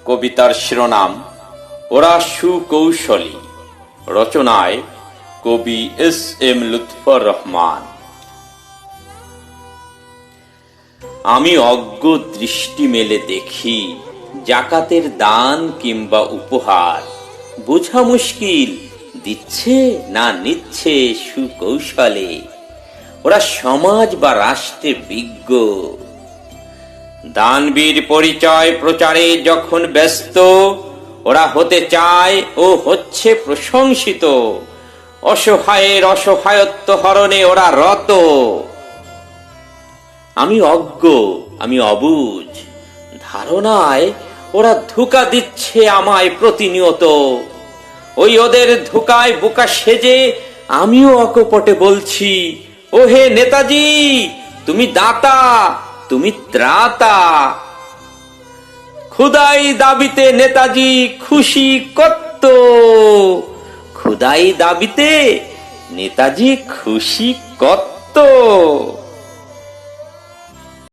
কবিতার শিরোনাম ওরা সুকৌশলী, রচনায় কবি এস.এম. লুৎফর রহমান। আমি অজ্ঞ দৃষ্টি মেলে দেখি জাকাতের দান কিংবা উপহার, বোঝা মুশকিল দিচ্ছে না নিচ্ছে সুকৌশলে। ওরা সমাজ বা রাষ্ট্রে বিজ্ঞ, দানবীর পরিচয় প্রচারে যখন ব্যস্ত, ওরা হতে চায় ও হচ্ছে প্রশংসিত। অসহায়ের অসহায়ত্ব হরণে ওরা রত। আমি অজ্ঞ, আমি অবুঝ, ধারণায় ওরা ধোঁকা দিচ্ছে আমায় প্রতিনিয়ত। ওই ওদের ধোঁকায় বোকা সেজে আমিও অকপটে বলছি, ও হে নেতাজি, তুমি দাতা, তুমি ত্রাতা। খুদাই দাবিতে নেতাজি খুশি কত, খুদাই দাবিতে নেতাজি খুশি কত।